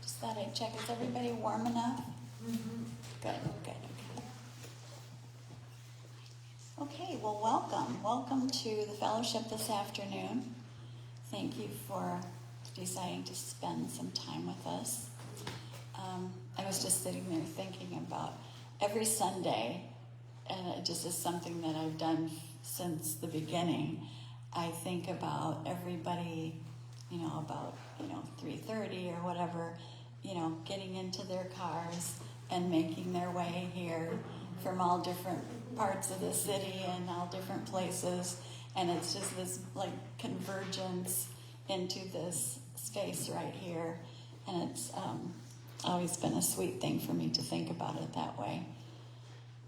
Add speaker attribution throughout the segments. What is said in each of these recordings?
Speaker 1: Just thought I'd check. Is everybody warm enough? Mm-hmm. Good. Okay, well, welcome. Welcome to the fellowship this afternoon. Thank you for deciding to spend some time with us. I was just sitting there thinking about every Sunday, and it just is something that I've done since the beginning. I think about everybody, about 3:30 or whatever, getting into their cars and making their way here from all different parts of the city and all different places. And it's just this like convergence into this space right here. And it's always been a sweet thing for me to think about it that way.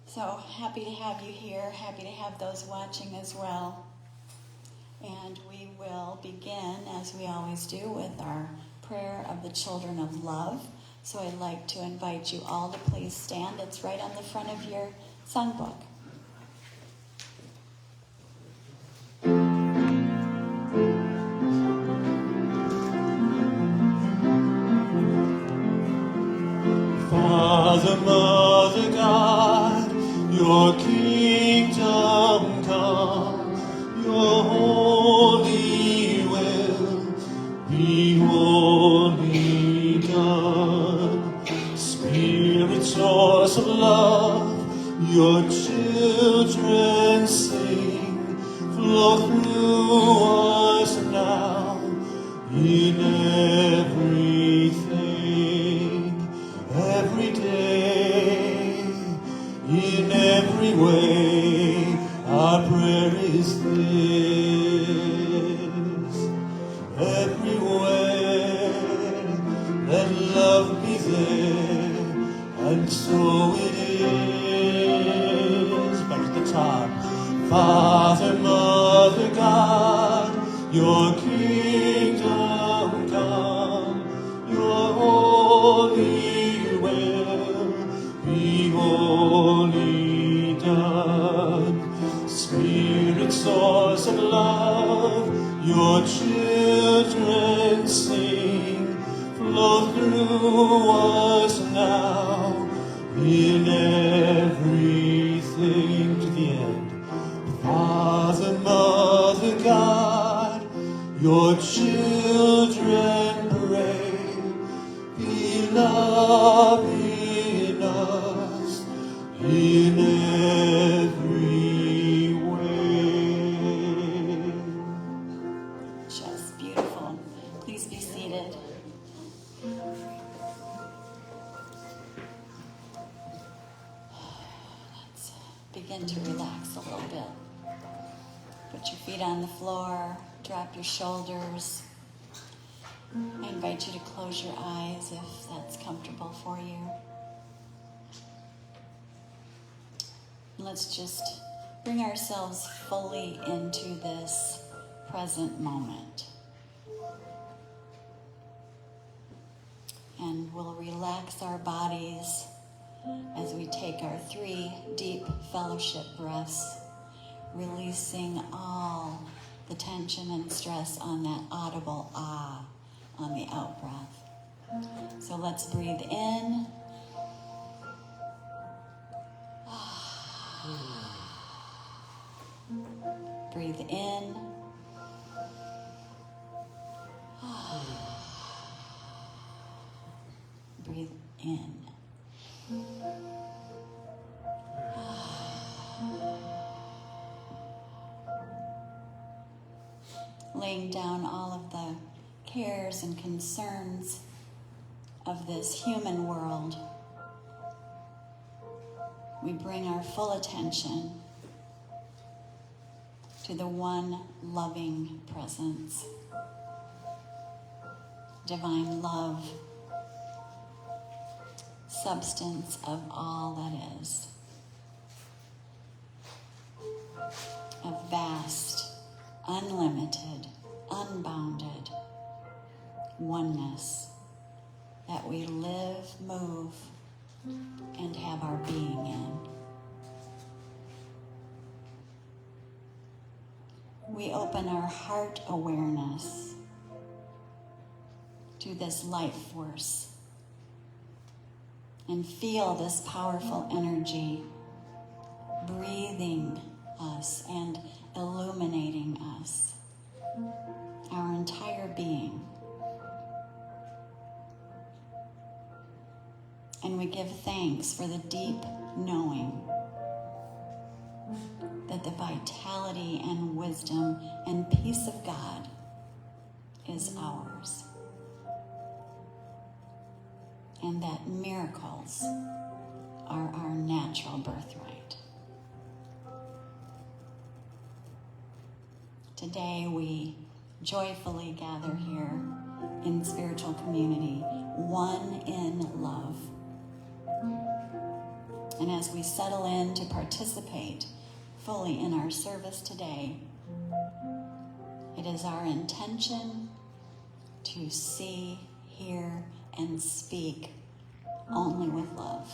Speaker 1: So happy to have you here. Happy to have those watching as well. And we will begin, as we always do, with our prayer of the children of love. So I'd like to invite you all to please stand. It's right on the front of your songbook.
Speaker 2: Father, Mother, God, your kingdom come, your holy will be wholly done. Spirit, source of love, your children sing, flow through us now in everything, every day, in every way. Our prayer is this: everywhere, let love be there, and so it is. Back to the top. Father, Mother, God, your kingdom come, your holy will be wholly done. Spirit, source of love, your children sing, flow through us now in everything. To the end. Father, Mother, God, your children pray, be love in us in every way.
Speaker 1: Just beautiful. Please be seated. begin to relax a little bit. Put your feet on the floor, drop your shoulders. I invite you to close your eyes if that's comfortable for you. Let's just bring ourselves fully into this present moment. And we'll relax our bodies as we take our 3 deep fellowship breaths, releasing all the tension and stress on that audible ah on the out breath. So let's breathe in. Breathe in. Breathe in. Laying down all of the cares and concerns of this human world, we bring our full attention to the one loving presence, divine love, substance of all that is, a vast, unlimited, unbounded oneness that we live, move, and have our being in. We open our heart awareness to this life force and feel this powerful energy breathing us and illuminating us, our entire being. And we give thanks for the deep knowing that the vitality and wisdom and peace of God is ours, and that miracles are our natural birthright. Today we joyfully gather here in spiritual community, one in love. And as we settle in to participate fully in our service today, it is our intention to see, hear, and speak only with love.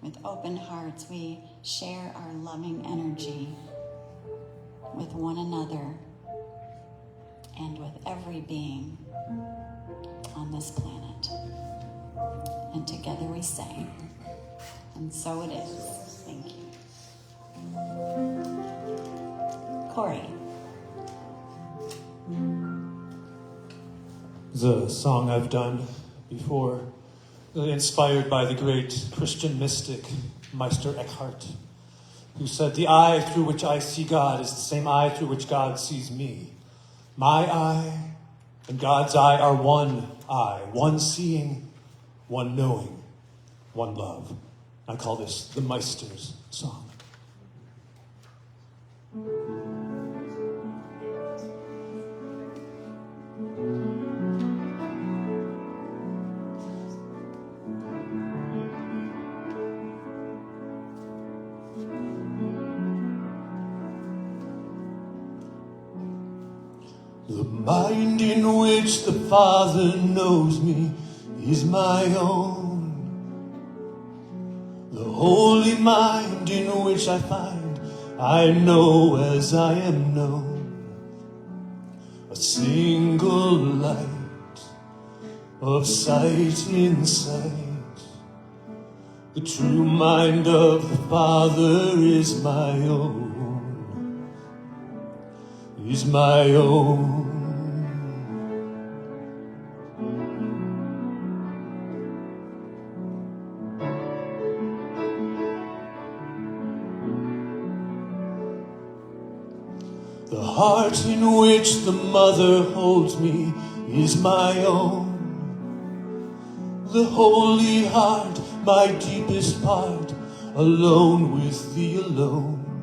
Speaker 1: With open hearts, we share our loving energy with one another and with every being on this planet. And together we say, and so it is. Thank you. Corey.
Speaker 2: It's a song I've done before, inspired by the great Christian mystic, Meister Eckhart, who said, "The eye through which I see God is the same eye through which God sees me. My eye and God's eye are one eye, one seeing, one knowing, one love." I call this the Meister's song. The mind in which the Father knows me is my own. The holy mind in which I find I know as I am known. A single light of sight in sight. The true mind of the Father is my own. Is my own. The heart in which the mother holds me is my own. The holy heart, my deepest part, alone with thee alone.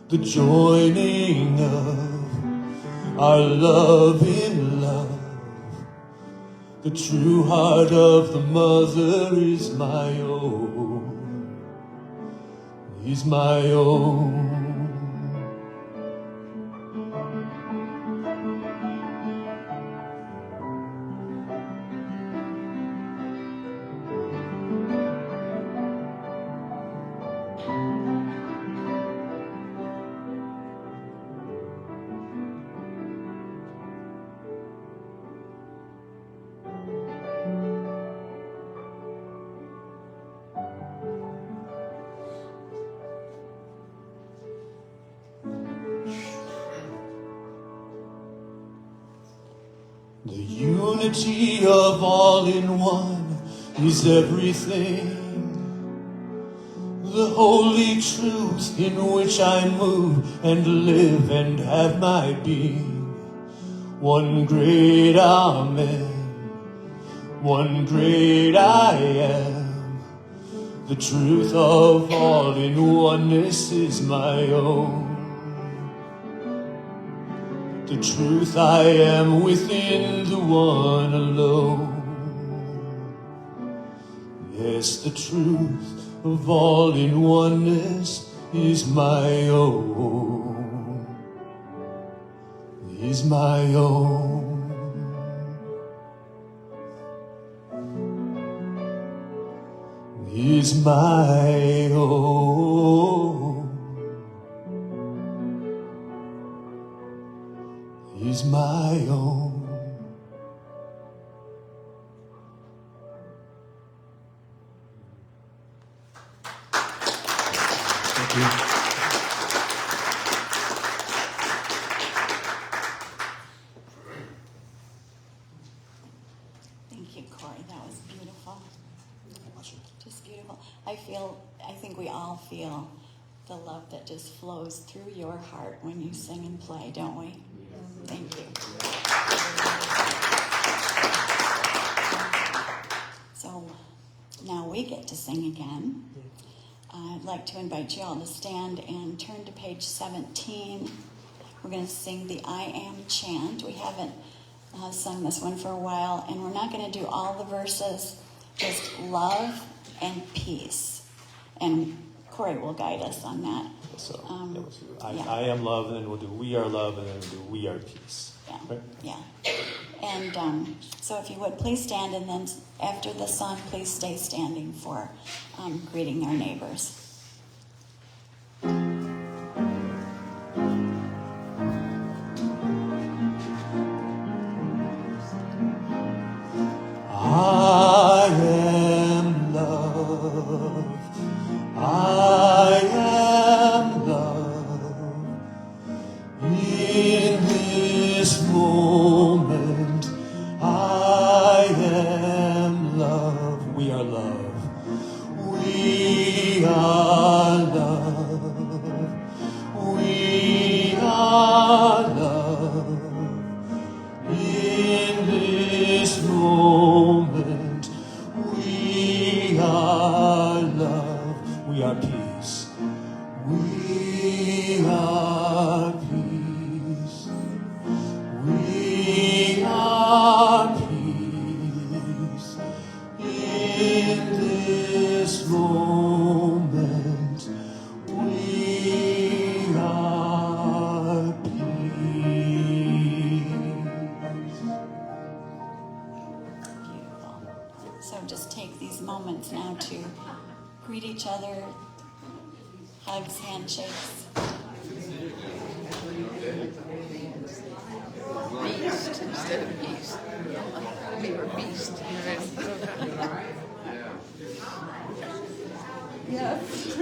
Speaker 2: The joining of our love in love. The true heart of the mother is my own, is my own. The unity of all in one is everything. The holy truth in which I move and live and have my being. One great Amen, one great I am. The truth of all in oneness is my own. The truth I am within the one alone. Yes, the truth of all in oneness is my own. Is my own. Is my own. Is my own. Thank you.
Speaker 1: Thank you, Corey. That was beautiful. Just beautiful. I think we all feel the love that just flows through your heart when you sing and play, don't we? Thank you. So now we get to sing again. I'd like to invite you all to stand and turn to page 17. We're going to sing the I Am chant. We haven't sung this one for a while, and we're not going to do all the verses, just love and peace. And Corey will guide us on that.
Speaker 2: So
Speaker 1: yeah.
Speaker 2: I am love, and then we'll do we are love, and then we'll do we are peace.
Speaker 1: Yeah,
Speaker 2: right?
Speaker 1: yeah. And so if you would, please stand, and then after the song, please stay standing for greeting our neighbors.
Speaker 2: I am love. I am love. In this moment, I am love. We are love. We are love. We are love. In this moment, we are love. We are peace. We are peace. We are peace. In this moment, we are peace.
Speaker 1: Beautiful. So just take these moments now to greet each other, hugs, handshakes.
Speaker 3: Beast instead of geese. We were beast. Yes.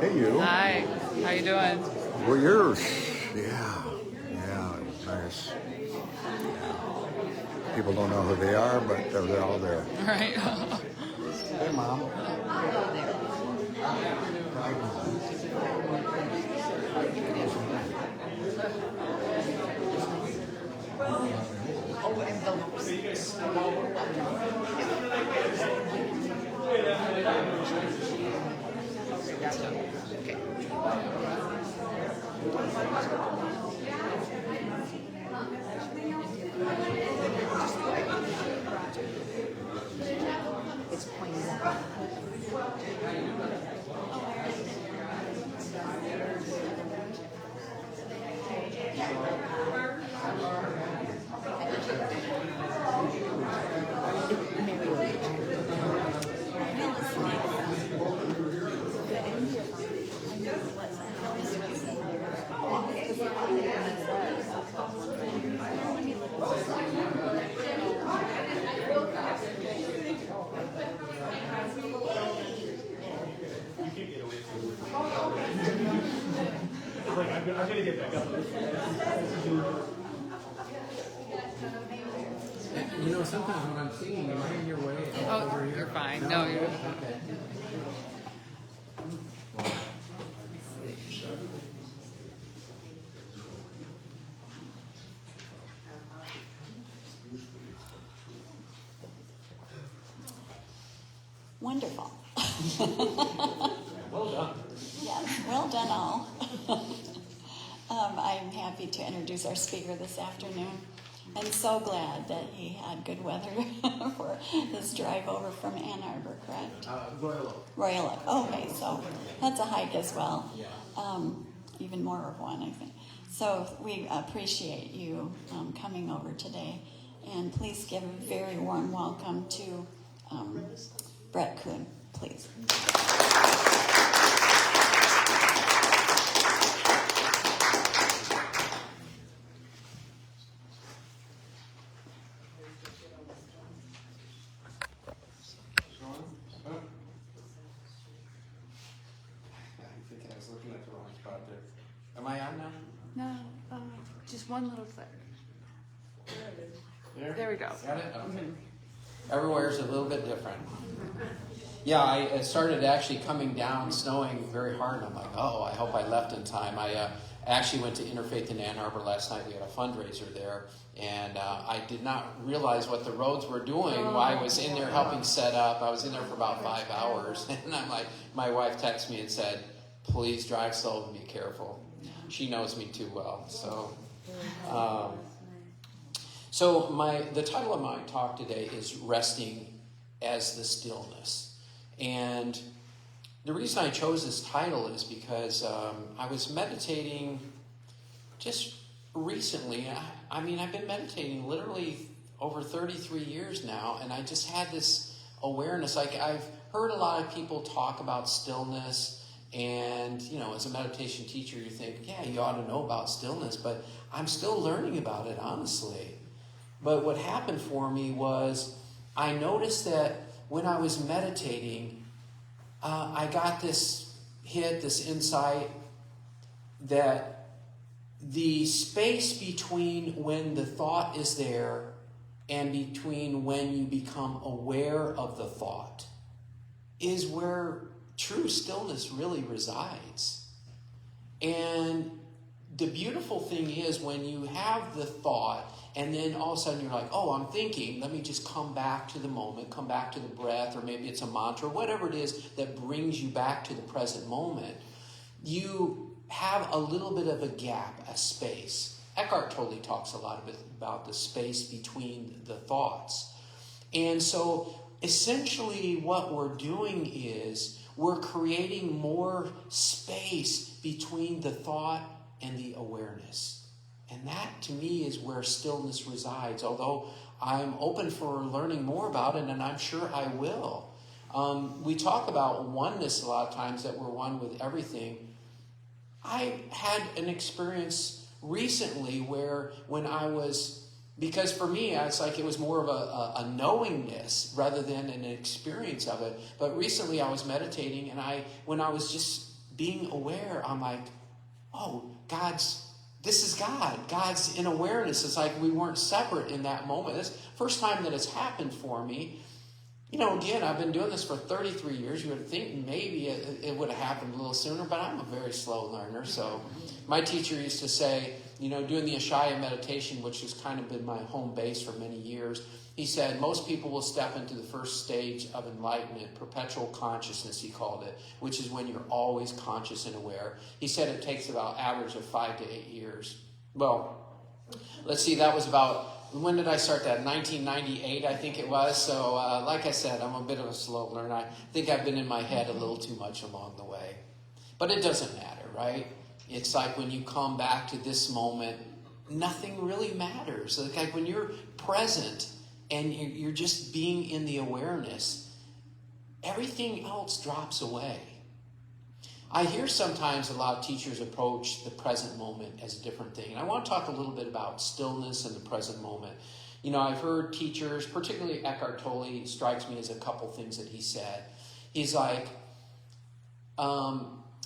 Speaker 4: Hey, you.
Speaker 3: Hi. How you doing?
Speaker 4: We're yours. Yeah. Yeah, it was nice. Yeah. People don't know who they are, but they're all there.
Speaker 3: Right.
Speaker 4: Hey, Mom.
Speaker 3: It's pointing up.
Speaker 2: I'm gonna get back up.
Speaker 5: You know, sometimes when I'm singing, am I in your way?
Speaker 3: Oh,
Speaker 5: Over here?
Speaker 3: you're fine. No, you're
Speaker 5: Okay.
Speaker 1: Wonderful.
Speaker 2: Well done.
Speaker 1: Yes, well done all. I'm happy to introduce our speaker this afternoon. I'm so glad that he had good weather for his drive over from Ann Arbor, correct?
Speaker 5: Royal.
Speaker 1: Royal Oak. Okay, so that's a hike as well. Even more of one, I think. So we appreciate you coming over today. And please give a very warm welcome to Brett Koon, please.
Speaker 5: I'm thinking I was looking at the wrong spot there. Am I on now?
Speaker 3: no, just one little click. There we go.
Speaker 5: Got it? Okay. Everywhere's a little bit different. Yeah, I started actually coming down, snowing very hard, and I'm like, oh, I hope I left in time. I actually went to Interfaith in Ann Arbor last night. We had a fundraiser there, and I did not realize what the roads were doing while I was in there helping set up. I was in there for about 5 hours, and I'm like, my wife texted me and said, please drive slow and be careful. She knows me too well, so... the title of my talk today is Resting as the Stillness. And the reason I chose this title is because I was meditating just recently. I've been meditating literally over 33 years now, and I just had this awareness. Like, I've heard a lot of people talk about stillness, and, you know, as a meditation teacher, you think, yeah, you ought to know about stillness, but I'm still learning about it, honestly. But what happened for me was I noticed that when I was meditating, I got this insight that the space between when the thought is there and between when you become aware of the thought is where true stillness really resides. And the beautiful thing is when you have the thought and then all of a sudden you're like, oh, I'm thinking, let me just come back to the moment, come back to the breath, or maybe it's a mantra, whatever it is that brings you back to the present moment. You have a little bit of a gap, a space. Eckhart totally talks a lot about the space between the thoughts. And so essentially what we're doing is we're creating more space between the thought and the awareness. And that, to me, is where stillness resides, although I'm open for learning more about it, and I'm sure I will. We talk about oneness a lot of times, that we're one with everything. I had an experience recently where when I was, because for me, it's like it was more of a knowingness rather than an experience of it. But recently I was meditating, and when I was just being aware, I'm like, oh, this is God. God's in awareness. It's like we weren't separate in that moment. That's the first time that it's happened for me. Again, I've been doing this for 33 years. You would think maybe it would have happened a little sooner, but I'm a very slow learner. So my teacher used to say, doing the Ashaya meditation, which has kind of been my home base for many years, he said most people will step into the first stage of enlightenment, perpetual consciousness, he called it, which is when you're always conscious and aware. He said it takes about average of 5 to 8 years. Well, let's see, that was about, when did I start that? 1998, I think it was. So, like I said, I'm a bit of a slow learner. I think I've been in my head a little too much along the way. But it doesn't matter, right? It's like when you come back to this moment, nothing really matters. It's like when you're present and you're just being in the awareness, everything else drops away. I hear sometimes a lot of teachers approach the present moment as a different thing. And I want to talk a little bit about stillness and the present moment. I've heard teachers, particularly Eckhart Tolle, strikes me as a couple things that he said. He's like,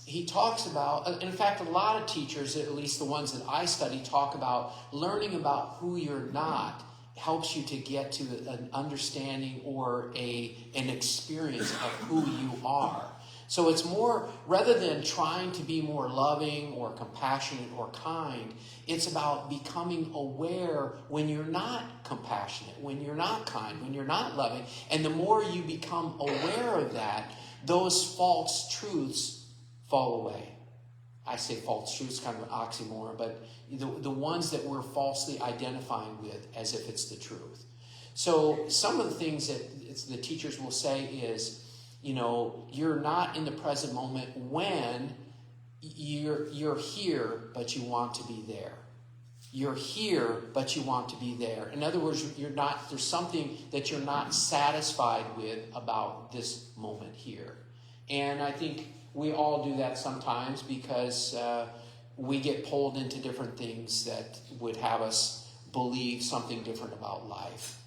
Speaker 5: he talks about, in fact, a lot of teachers, at least the ones that I study, talk about learning about who you're not helps you to get to an understanding or an experience of who you are. So it's more, rather than trying to be more loving or compassionate or kind, it's about becoming aware when you're not compassionate, when you're not kind, when you're not loving. And the more you become aware of that, those false truths fall away. I say false truths, kind of an oxymoron, but the ones that we're falsely identifying with as if it's the truth. So some of the things that the teachers will say is, you're not in the present moment when you're here, but you want to be there. You're here, but you want to be there. In other words, there's something that you're not satisfied with about this moment here. And I think we all do that sometimes because we get pulled into different things that would have us believe something different about life.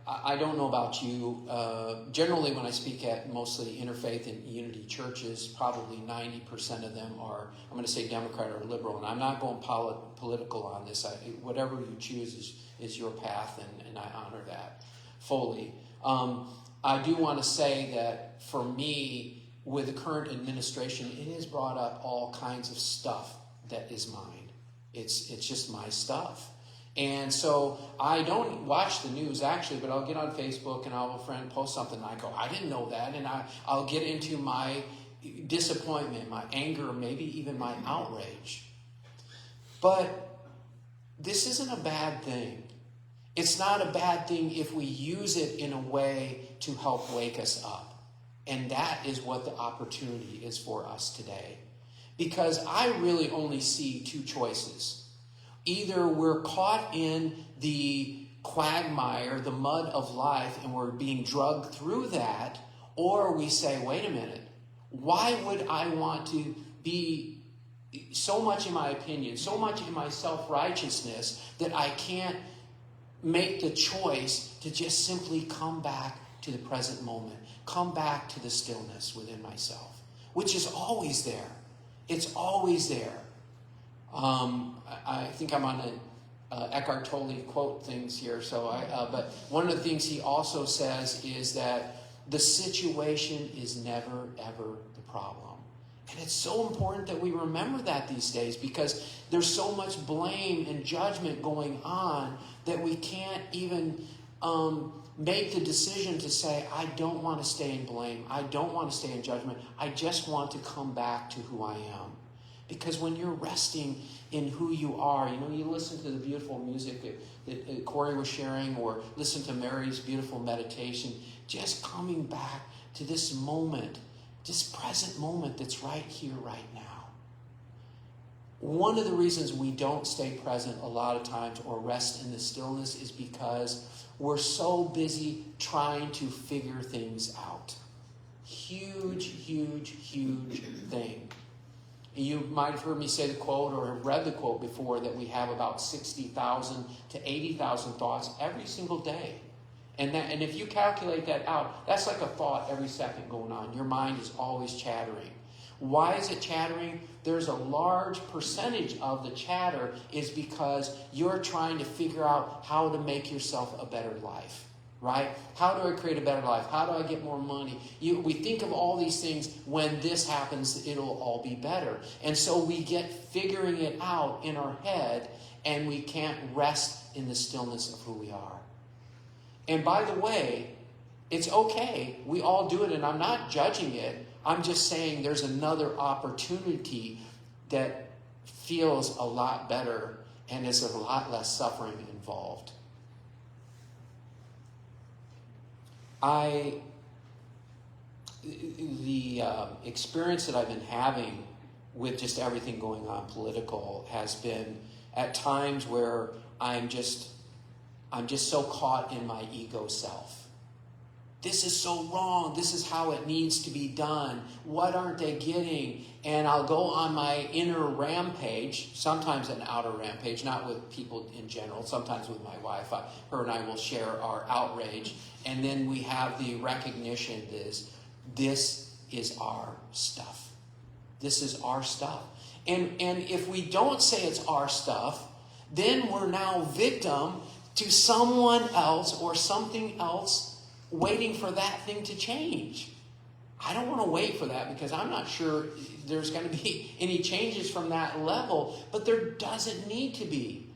Speaker 5: I don't know about you. Generally, when I speak at mostly interfaith and unity churches, probably 90% of them are, I'm going to say Democrat or liberal, and I'm not going political on this. Whatever you choose is your path, and I honor that fully. I do want to say that for me, with the current administration, it has brought up all kinds of stuff that is mine. It's just my stuff. And so I don't watch the news actually, but I'll get on Facebook and I'll have a friend post something and I go, I didn't know that. And I'll get into my disappointment, my anger, maybe even my outrage. But this isn't a bad thing. It's not a bad thing if we use it in a way to help wake us up. And that is what the opportunity is for us today. Because I really only see two choices. Either we're caught in the quagmire, the mud of life, and we're being drugged through that, or we say, wait a minute, why would I want to be so much in my opinion, so much in my self-righteousness that I can't make the choice to just simply come back to the present moment, come back to the stillness within myself, which is always there. It's always there. I think I'm on an Eckhart Tolle quote things here. But one of the things he also says is that the situation is never, ever the problem. And it's so important that we remember that these days because there's so much blame and judgment going on that we can't even make the decision to say, I don't want to stay in blame. I don't want to stay in judgment. I just want to come back to who I am. Because when you're resting in who you are, you listen to the beautiful music that Corey was sharing or listen to Mary's beautiful meditation, just coming back to this moment, this present moment that's right here, right now. One of the reasons we don't stay present a lot of times or rest in the stillness is because we're so busy trying to figure things out. Huge, huge, huge thing. You might have heard me say the quote or have read the quote before that we have about 60,000 to 80,000 thoughts every single day. And if you calculate that out, that's like a thought every second going on. Your mind is always chattering. Why is it chattering? There's a large percentage of the chatter is because you're trying to figure out how to make yourself a better life, right? How do I create a better life? How do I get more money? We think of all these things. When this happens, it'll all be better. And so we get figuring it out in our head, and we can't rest in the stillness of who we are. And by the way, it's okay. We all do it, and I'm not judging it. I'm just saying there's another opportunity that feels a lot better and is a lot less suffering involved. The experience that I've been having with just everything going on political has been at times where I'm just so caught in my ego self. This is so wrong. This is how it needs to be done. What aren't they getting? And I'll go on my inner rampage, sometimes an outer rampage, not with people in general, sometimes with my wife. Her and I will share our outrage. And then we have the recognition this is our stuff. This is our stuff. And if we don't say it's our stuff, then we're now victim to someone else or something else waiting for that thing to change. I don't want to wait for that because I'm not sure there's going to be any changes from that level, but there doesn't need to be.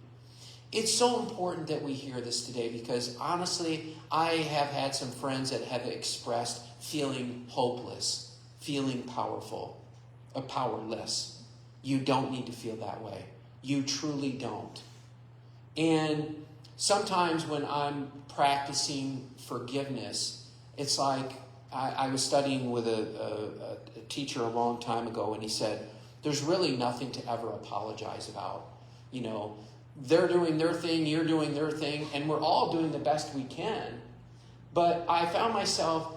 Speaker 5: It's so important that we hear this today because honestly, I have had some friends that have expressed feeling hopeless, feeling powerful, or powerless. You don't need to feel that way. You truly don't. And sometimes when I'm practicing forgiveness, it's like I was studying with a teacher a long time ago, and he said, there's really nothing to ever apologize about. You know, they're doing their thing, you're doing their thing, and we're all doing the best we can. But I found myself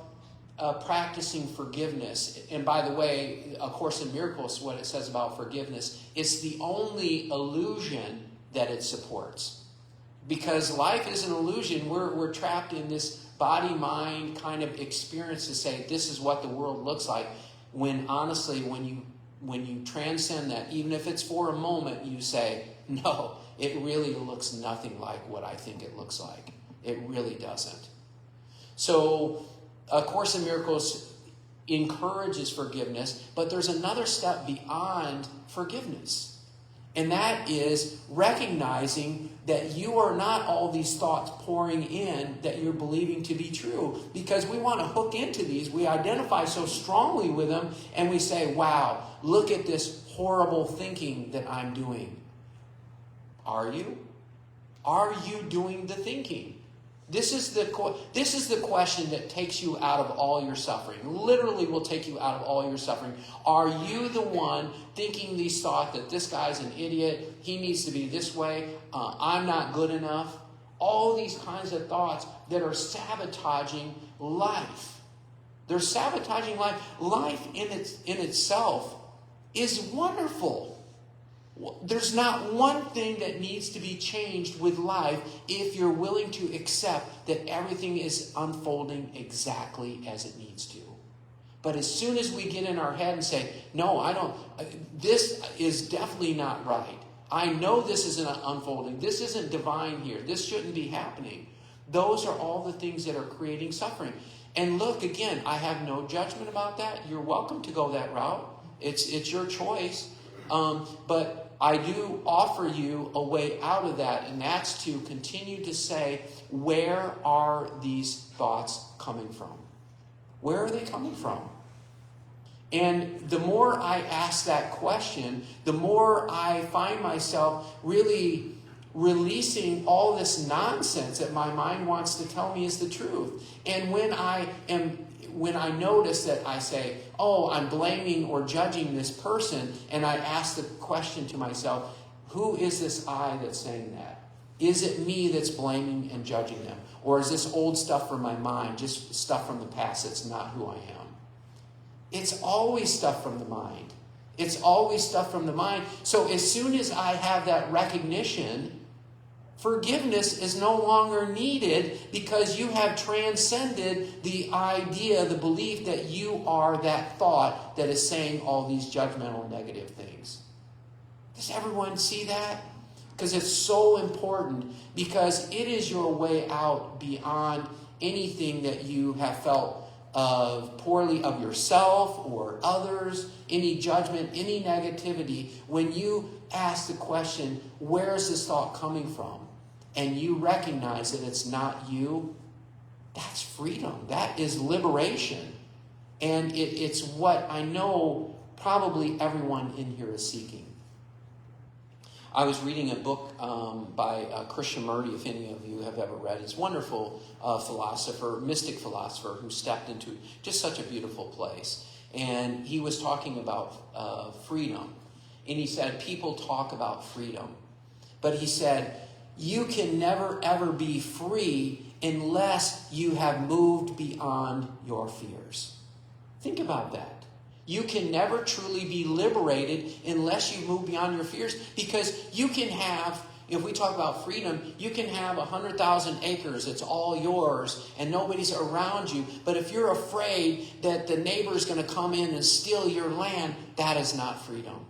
Speaker 5: practicing forgiveness. And by the way, A Course in Miracles, what it says about forgiveness, it's the only illusion that it supports. Because life is an illusion. We're trapped in this body-mind kind of experience to say this is what the world looks like. When honestly, when you transcend that, even if it's for a moment, you say, no, it really looks nothing like what I think it looks like. It really doesn't. So A Course in Miracles encourages forgiveness, but there's another step beyond forgiveness. And that is recognizing that you are not all these thoughts pouring in that you're believing to be true. Because we want to hook into these. We identify so strongly with them and we say, wow, look at this horrible thinking that I'm doing. Are you? Are you doing the thinking? This is the question that takes you out of all your suffering. Literally will take you out of all your suffering. Are you the one thinking these thoughts that this guy's an idiot, he needs to be this way, I'm not good enough? All these kinds of thoughts that are sabotaging life. They're sabotaging life. Life in itself is wonderful. There's not one thing that needs to be changed with life if you're willing to accept that everything is unfolding exactly as it needs to. But as soon as we get in our head and say, no, I don't, this is definitely not right. I know this isn't unfolding. This isn't divine here. This shouldn't be happening. Those are all the things that are creating suffering. And look, again, I have no judgment about that. You're welcome to go that route. It's your choice. But I do offer you a way out of that, and that's to continue to say, where are these thoughts coming from? Where are they coming from? And the more I ask that question, the more I find myself really releasing all this nonsense that my mind wants to tell me is the truth. And when I notice that I say, oh, I'm blaming or judging this person, and I ask the question to myself, who is this I that's saying that? Is it me that's blaming and judging them? Or is this old stuff from my mind, just stuff from the past that's not who I am? It's always stuff from the mind. It's always stuff from the mind. So as soon as I have that recognition Forgiveness is no longer needed because you have transcended the idea, the belief that you are that thought that is saying all these judgmental negative things. Does everyone see that? Because it's so important, because it is your way out beyond anything that you have felt of poorly of yourself or others, any judgment, any negativity. When you ask the question, where is this thought coming from? And you recognize that it's not you, that's freedom. That is liberation. And it's what I know probably everyone in here is seeking. I was reading a book by Krishnamurti, if any of you have ever read. He's a wonderful philosopher, mystic philosopher, who stepped into just such a beautiful place. And he was talking about freedom. And he said, people talk about freedom. But he said, you can never, ever be free unless you have moved beyond your fears. Think about that. You can never truly be liberated unless you move beyond your fears, because you can have, if we talk about freedom, you can have 100,000 acres. It's all yours and nobody's around you. But if you're afraid that the neighbor is going to come in and steal your land, that is not freedom.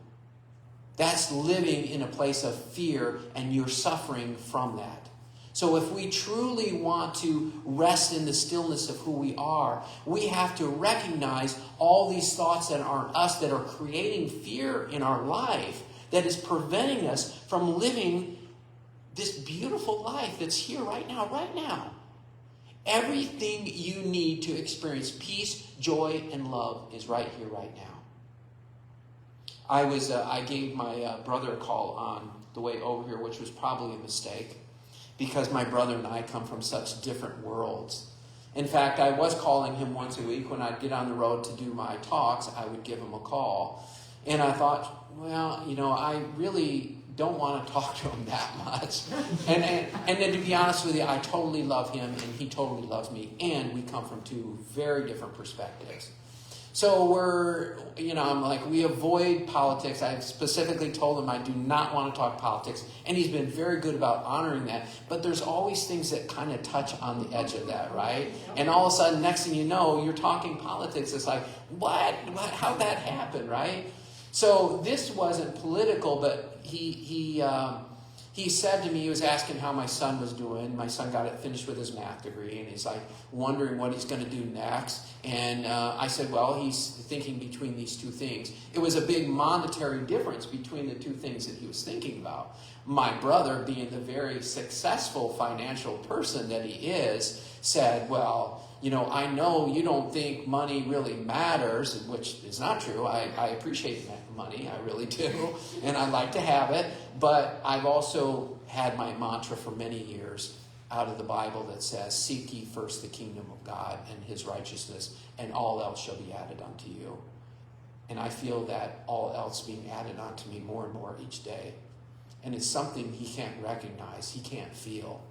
Speaker 5: That's living in a place of fear, and you're suffering from that. So if we truly want to rest in the stillness of who we are, we have to recognize all these thoughts that aren't us, that are creating fear in our life, that is preventing us from living this beautiful life that's here right now, right now. Everything you need to experience peace, joy, and love is right here, right now. I gave my brother a call on the way over here, which was probably a mistake, because my brother and I come from such different worlds. In fact, I was calling him once a week. When I'd get on the road to do my talks, I would give him a call. And I thought, well, I really don't want to talk to him that much. And then, to be honest with you, I totally love him, and he totally loves me. And we come from two very different perspectives. So I'm like, we avoid politics. I specifically told him I do not want to talk politics. And he's been very good about honoring that. But there's always things that kind of touch on the edge of that, right? And all of a sudden, next thing you know, you're talking politics. It's like, what? How'd that happen, right? So this wasn't political, but he said to me, he was asking how my son was doing. My son got it finished with his math degree, and he's like wondering what he's going to do next. And I said, well, he's thinking between these two things. It was a big monetary difference between the two things that he was thinking about. My brother, being the very successful financial person that he is, said, well, I know you don't think money really matters, which is not true. I appreciate money, I really do, and I like to have it. But I've also had my mantra for many years out of the Bible that says, seek ye first the kingdom of God and his righteousness, and all else shall be added unto you. And I feel that all else being added unto me more and more each day. And it's something he can't recognize, he can't feel.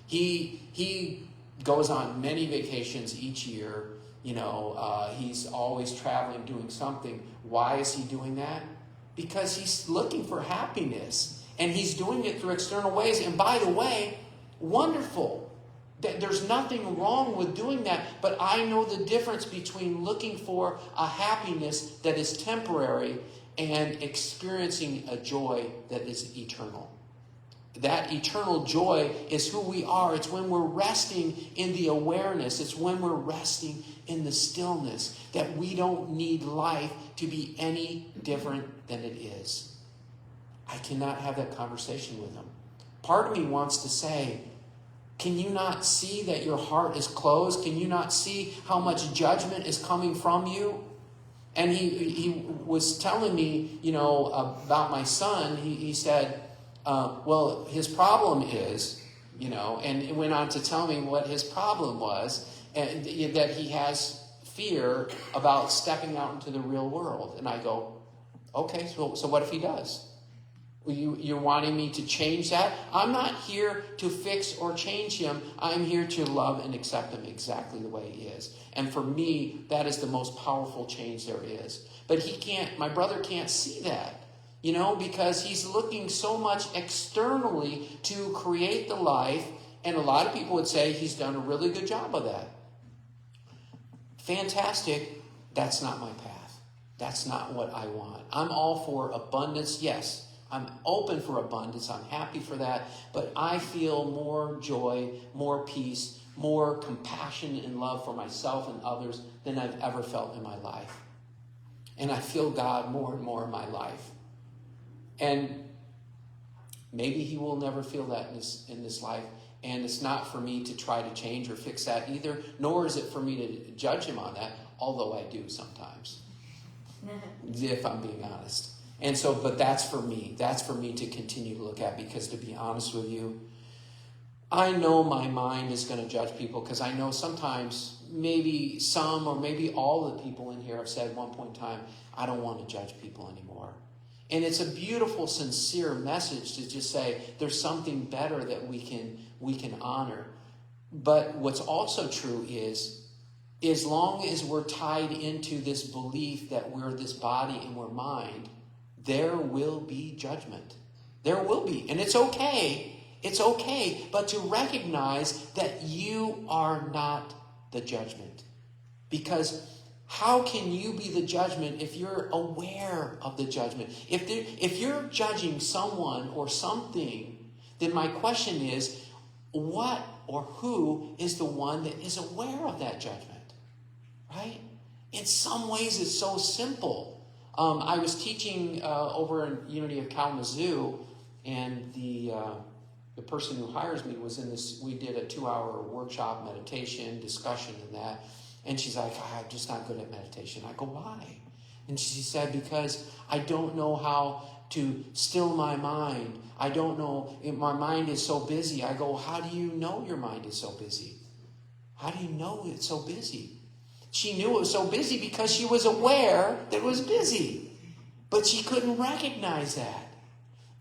Speaker 5: He goes on many vacations each year. He's always traveling, doing something. Why is he doing that? Because he's looking for happiness. And he's doing it through external ways. And by the way, wonderful. There's nothing wrong with doing that. But I know the difference between looking for a happiness that is temporary and experiencing a joy that is eternal. That eternal joy is who we are. It's when we're resting in the awareness. It's when we're resting in the stillness that we don't need life to be any different than it is. I cannot have that conversation with him. Part of me wants to say, can you not see that your heart is closed? Can you not see how much judgment is coming from you? And he was telling me, about my son. He said, well, his problem is, and it went on to tell me what his problem was, and that he has fear about stepping out into the real world. And I go, okay, so what if he does? You're wanting me to change that? I'm not here to fix or change him. I'm here to love and accept him exactly the way he is. And for me, that is the most powerful change there is. But my brother can't see that. because he's looking so much externally to create the life. And a lot of people would say he's done a really good job of that. Fantastic. That's not my path. That's not what I want. I'm all for abundance. Yes, I'm open for abundance. I'm happy for that. But I feel more joy, more peace, more compassion and love for myself and others than I've ever felt in my life. And I feel God more and more in my life. And maybe he will never feel that in this life. And it's not for me to try to change or fix that either, nor is it for me to judge him on that, although I do sometimes, if I'm being honest. And so, but that's for me. That's for me to continue to look at, because to be honest with you, I know my mind is going to judge people, because I know sometimes maybe some or maybe all the people in here have said at one point in time, I don't want to judge people anymore. And it's a beautiful, sincere message to just say there's something better that we can honor. But what's also true is, as long as we're tied into this belief that we're this body and we're mind, there will be judgment. There will be. And it's okay. It's okay. But to recognize that you are not the judgment. Because how can you be the judgment if you're aware of the judgment? If you're judging someone or something, then my question is, what or who is the one that is aware of that judgment? Right? In some ways, it's so simple. I was teaching over in Unity of Kalamazoo, and the person who hires me was in this. We did a 2-hour workshop, meditation, discussion, and that. And she's like, I'm just not good at meditation. I go, why? And she said, because I don't know how to still my mind. I don't know. My mind is so busy. I go, how do you know your mind is so busy? How do you know it's so busy? She knew it was so busy because she was aware that it was busy. But she couldn't recognize that.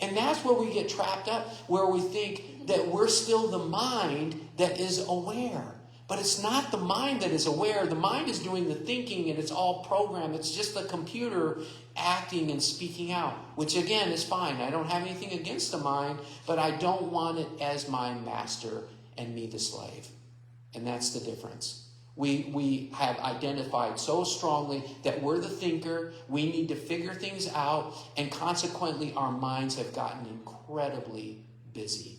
Speaker 5: And that's where we get trapped up, where we think that we're still the mind that is aware. But it's not the mind that is aware. The mind is doing the thinking, and it's all programmed. It's just the computer acting and speaking out, which again is fine. I don't have anything against the mind, but I don't want it as my master and me the slave. And that's the difference. We have identified so strongly that we're the thinker. We need to figure things out, and consequently our minds have gotten incredibly busy.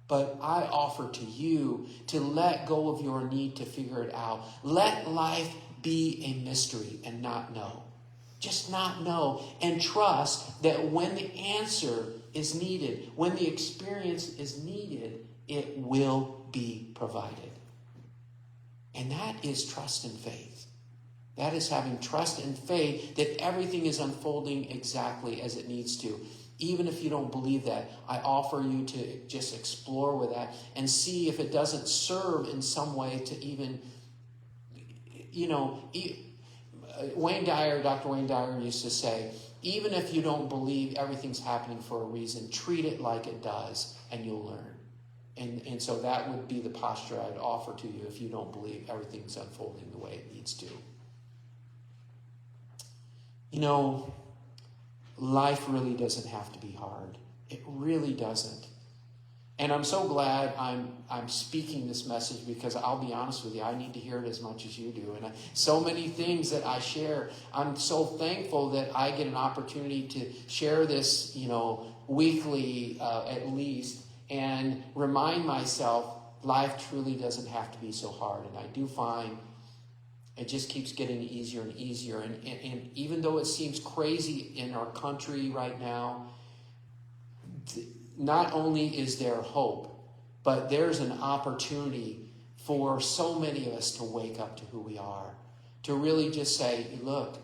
Speaker 5: But I offer to you to let go of your need to figure it out. Let life be a mystery and not know. Just not know, and trust that when the answer is needed, when the experience is needed, it will be provided. And that is trust and faith. That is having trust and faith that everything is unfolding exactly as it needs to. Even if you don't believe that, I offer you to just explore with that and see if it doesn't serve in some way to even, Dr. Wayne Dyer used to say, even if you don't believe everything's happening for a reason, treat it like it does and you'll learn. And so that would be the posture I'd offer to you if you don't believe everything's unfolding the way it needs to. Life really doesn't have to be hard. It really doesn't. And I'm so glad I'm speaking this message, because I'll be honest with you, I need to hear it as much as you do. And so many things that I share, I'm so thankful that I get an opportunity to share this, weekly at least, and remind myself life truly doesn't have to be so hard. And I do find it just keeps getting easier and easier. And even though it seems crazy in our country right now, not only is there hope, but there's an opportunity for so many of us to wake up to who we are. To really just say, look,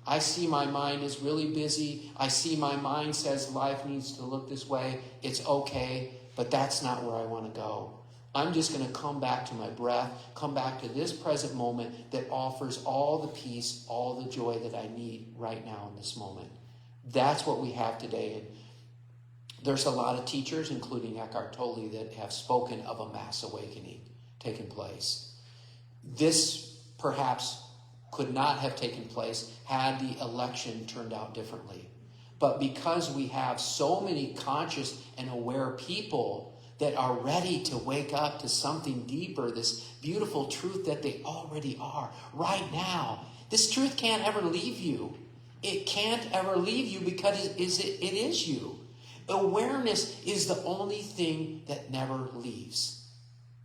Speaker 5: I see my mind is really busy. I see my mind says life needs to look this way. It's okay, but that's not where I want to go. I'm just going to come back to my breath, come back to this present moment that offers all the peace, all the joy that I need right now in this moment. That's what we have today. And there's a lot of teachers, including Eckhart Tolle, that have spoken of a mass awakening taking place. This perhaps could not have taken place had the election turned out differently. But because we have so many conscious and aware people that are ready to wake up to something deeper, this beautiful truth that they already are right now, this truth can't ever leave you. It can't ever leave you because it is you. Awareness is the only thing that never leaves.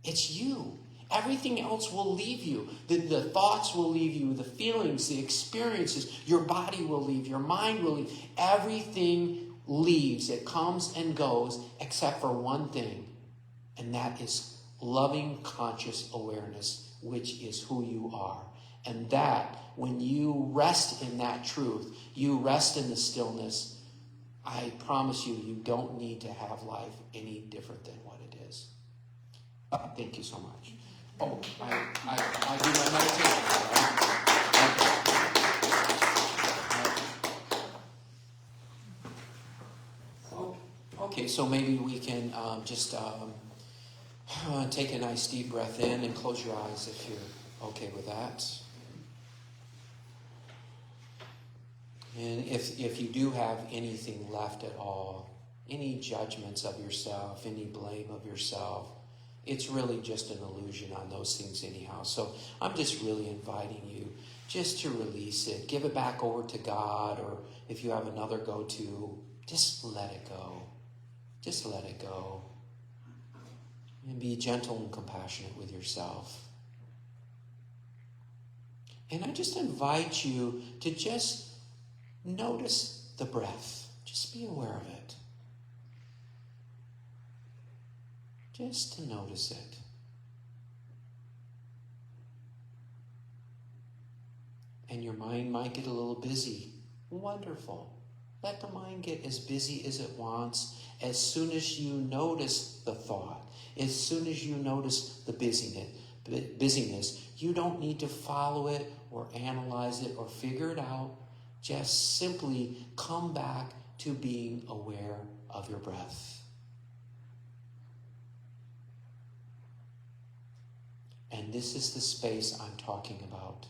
Speaker 5: It's you. Everything else will leave you. The thoughts will leave you, the feelings, the experiences, your body will leave, your mind will leave. Everything leaves. It comes and goes except for one thing, and that is loving conscious awareness, which is who you are. And that, when you rest in that truth, you rest in the stillness, I promise you, you don't need to have life any different than what it is. Thank you so much. Oh, I do my meditation, right? Oh, okay, so maybe we can just take a nice deep breath in and close your eyes if you're okay with that. And if you do have anything left at all, any judgments of yourself, any blame of yourself, it's really just an illusion on those things anyhow. So I'm just really inviting you just to release it. Give it back over to God, or if you have another go-to, just let it go. Just let it go. And be gentle and compassionate with yourself. And I just invite you to just notice the breath. Just be aware of it. Just to notice it. And your mind might get a little busy. Wonderful. Let the mind get as busy as it wants as soon as you notice the thought. As soon as you notice the busyness, you don't need to follow it or analyze it or figure it out. Just simply come back to being aware of your breath. And this is the space I'm talking about.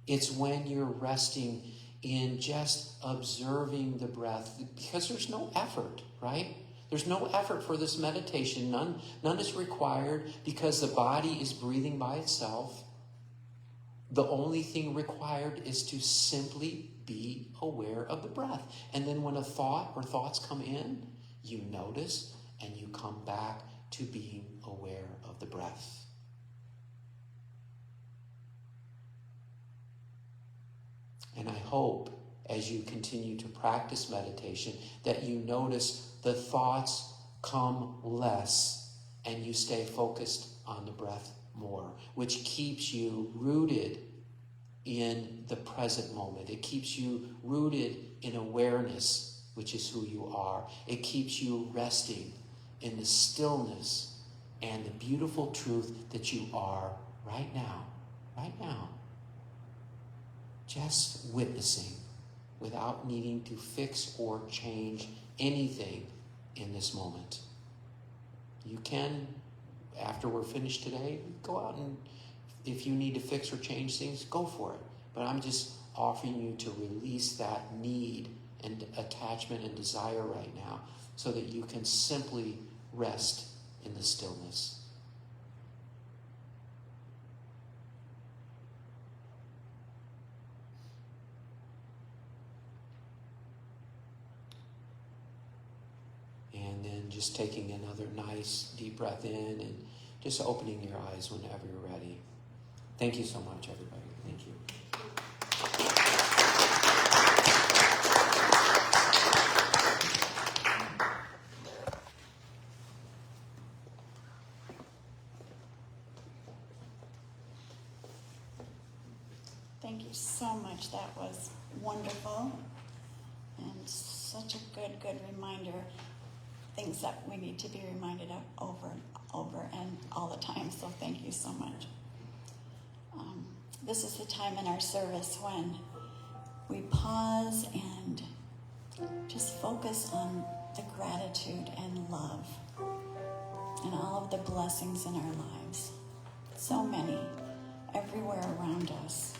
Speaker 5: It's when you're resting in just observing the breath, because there's no effort, right? There's no effort for this meditation. None is required because the body is breathing by itself. The only thing required is to simply be aware of the breath. And then when a thought or thoughts come in, you notice and you come back to being aware of the breath. And I hope, as you continue to practice meditation, that you notice the thoughts come less and you stay focused on the breath more, which keeps you rooted in the present moment. It keeps you rooted in awareness, which is who you are. It keeps you resting in the stillness and the beautiful truth that you are right now. Right now. Just witnessing without needing to fix or change anything in this moment. You can, after we're finished today, go out and if you need to fix or change things, go for it. But I'm just offering you to release that need and attachment and desire right now so that you can simply rest in the stillness. And then just taking another nice deep breath in and just opening your eyes whenever you're ready. Thank you so much, everybody. Thank you.
Speaker 1: Thank you so much. That was wonderful and such a good reminder. Things that we need to be reminded of over and over and all the time. So thank you so much. This is the time in our service when we pause and just focus on the gratitude and love and all of the blessings in our lives. So many, everywhere around us.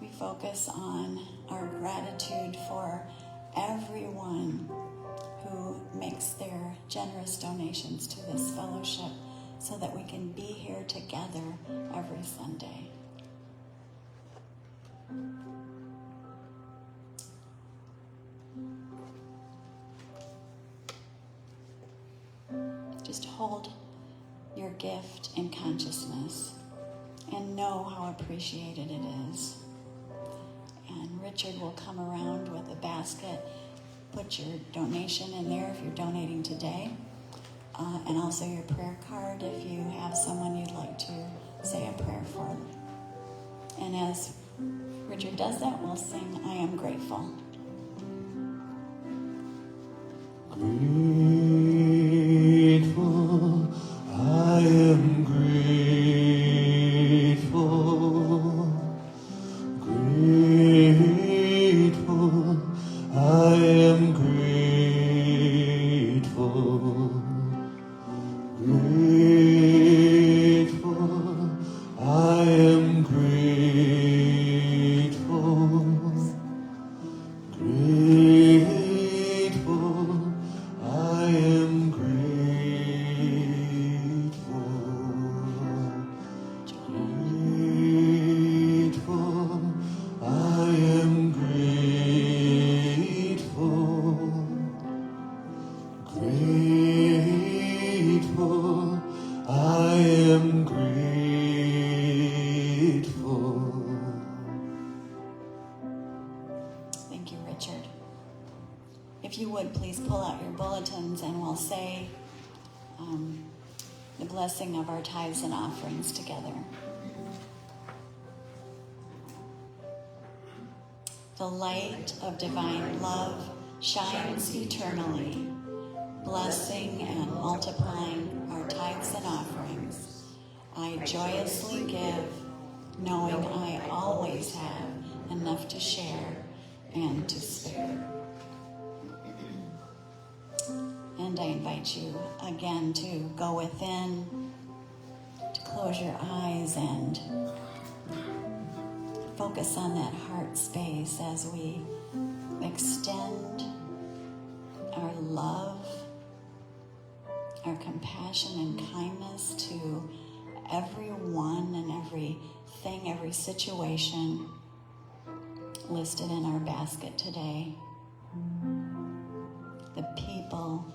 Speaker 1: We focus on our gratitude for everyone who makes their generous donations to this fellowship so that we can be here together every Sunday. Just hold your gift in consciousness and know how appreciated it is. And Richard will come around with a basket. Put your donation in there if you're donating today. And also your prayer card if you have someone you'd like to say a prayer for. And as Richard does that, we'll sing I Am Grateful.
Speaker 2: Grateful, I am grateful. Grateful, I am grateful. Grateful, I am grateful. Grateful, I am grateful. Grateful, I am grateful. Grateful, I am grateful.
Speaker 1: Thank you, Richard. If you would, please pull out your bulletins and we'll say the blessing of our tithes and offerings together. The light of divine love shines eternally, blessing and multiplying our tithes and offerings. I joyously give, knowing I always have enough to share and to spare. And I invite you again to go within, to close your eyes and focus on that heart space as we extend our love, our compassion and kindness to everyone and everything, every situation listed in our basket today. The people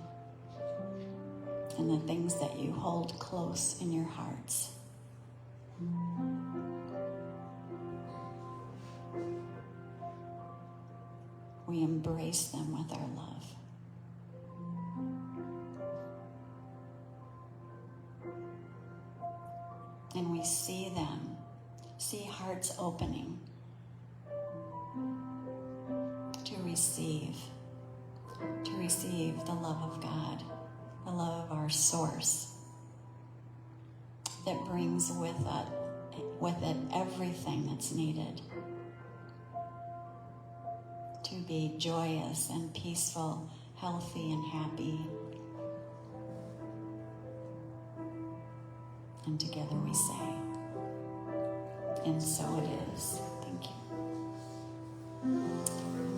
Speaker 1: and the things that you hold close in your hearts. We embrace them with our love. And we see them, see hearts opening to receive the love of God, the love of our source that brings with it everything that's needed to be joyous and peaceful, healthy and happy. And together we say, and so it is. Thank you.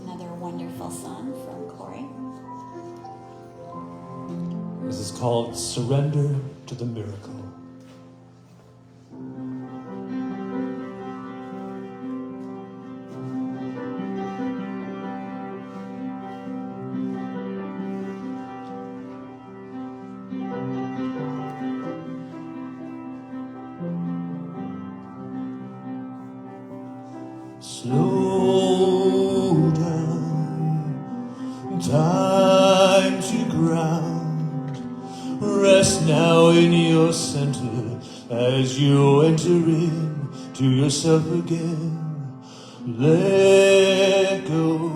Speaker 1: Another wonderful song from Corey.
Speaker 2: This is called Surrender to the Miracle. Slow down, time to ground. Rest now in your center as you enter in to yourself again. Let go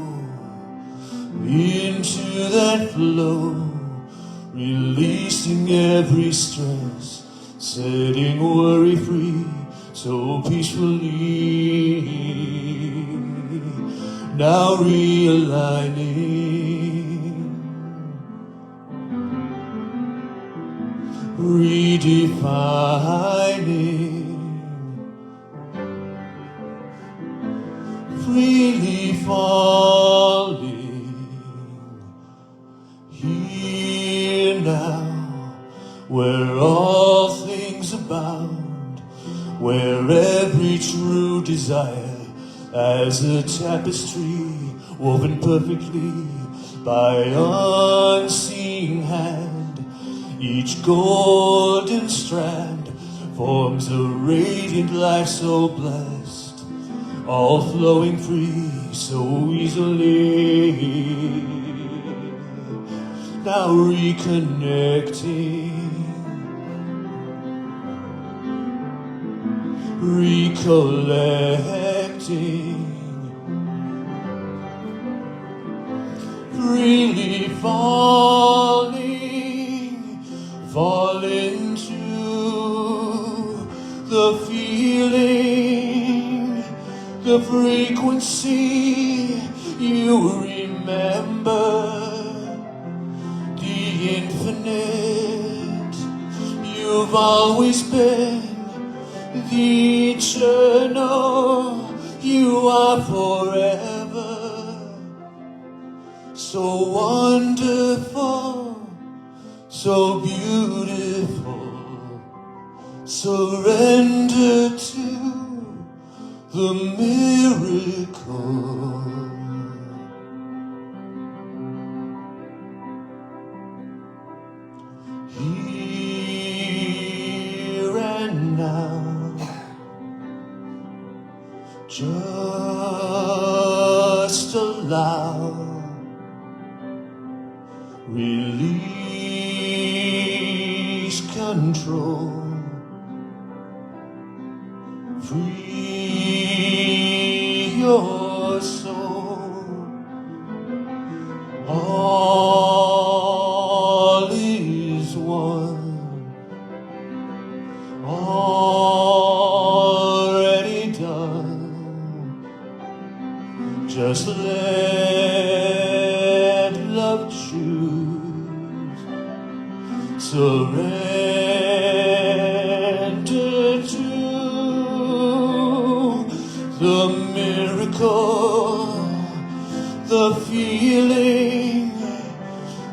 Speaker 2: into that flow, releasing every stress, setting worry free so peacefully. Now realigning, redefining, freely falling. Here now, where all things abound, where every true desire, as a tapestry woven perfectly by unseen hand, each golden strand forms a radiant life so blessed, all flowing free so easily. Now reconnecting, recollecting, freely falling, fall into the feeling, the frequency. You remember the infinite. You've always been the eternal. You are forever. So wonderful, so beautiful. Surrender to the miracle. Here and now, just allow, release control, free your soul. All is one, already done. Just let love choose. Surrender to the miracle, the feeling,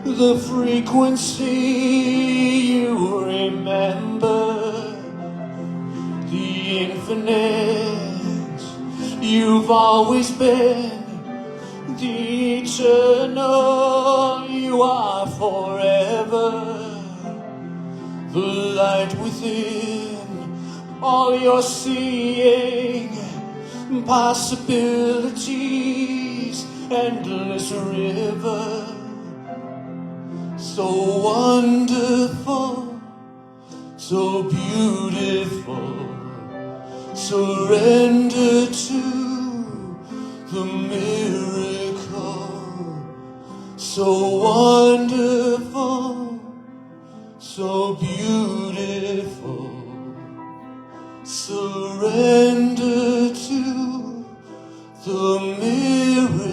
Speaker 2: the frequency. You remember the infinite. You've always been the eternal. You are forever. The light within, all you're seeing, possibilities, endless river. So wonderful, so beautiful. Surrender to the miracle. So wonderful, so beautiful. Surrender to the miracle.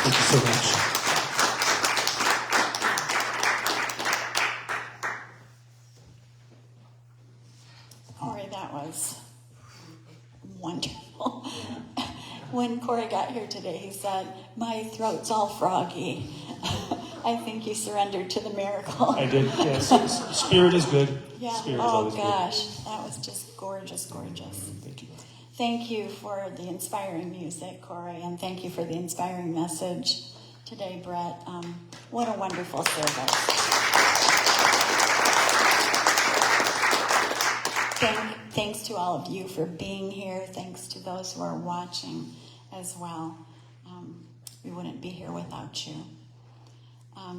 Speaker 2: Thank you so much.
Speaker 1: Corey, that was wonderful. When Corey got here today, he said, "My throat's all froggy." I think you surrendered to the miracle.
Speaker 2: I did, yes. Spirit is good.
Speaker 1: Yeah.
Speaker 2: Spirit is
Speaker 1: Oh
Speaker 2: always
Speaker 1: gosh, that was just gorgeous, gorgeous.
Speaker 2: good. Thank you.
Speaker 1: Thank you for the inspiring music, Corey, and thank you for the inspiring message today, Brett. What a wonderful service. Thanks to all of you for being here. Thanks to those who are watching as well. We wouldn't be here without you.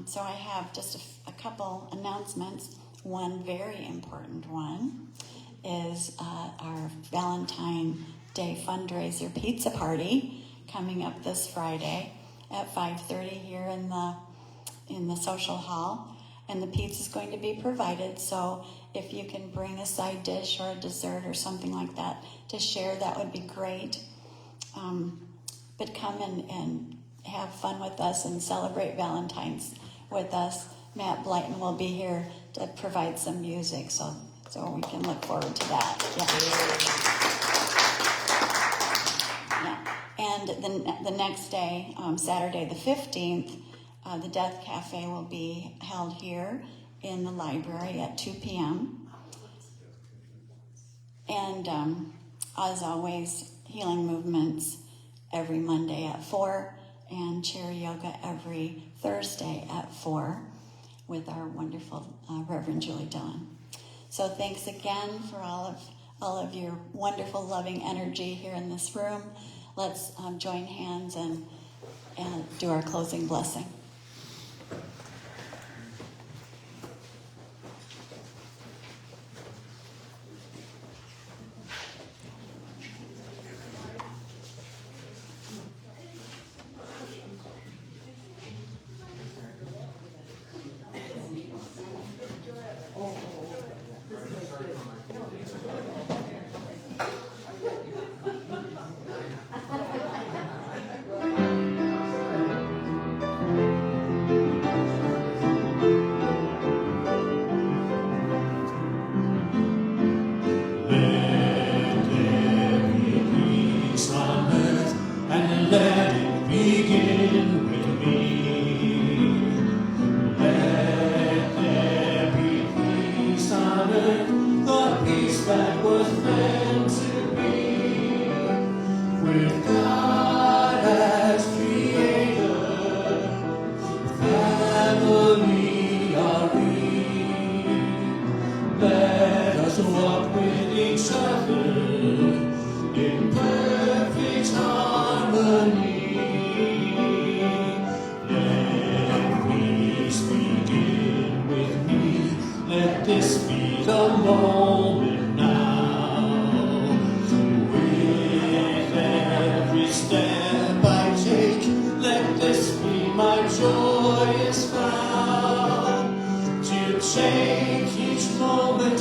Speaker 1: So I have just a couple announcements. One very important one is our Valentine Day fundraiser pizza party coming up this Friday at 5:30 here in the social hall. And the pizza is going to be provided, so if you can bring a side dish or a dessert or something like that to share, that would be great. But come have fun with us and celebrate Valentine's with us, Matt Blyton will be here to provide some music, so we can look forward to that. Yeah. And the next day, Saturday the 15th, the Death Cafe will be held here in the library at 2 p.m. And as always, healing movements every Monday at 4, and chair yoga every Thursday at 4 with our wonderful Reverend Julie Dillon. So thanks again for all of your wonderful, loving energy here in this room. Let's join hands and do our closing blessing.
Speaker 2: Take each moment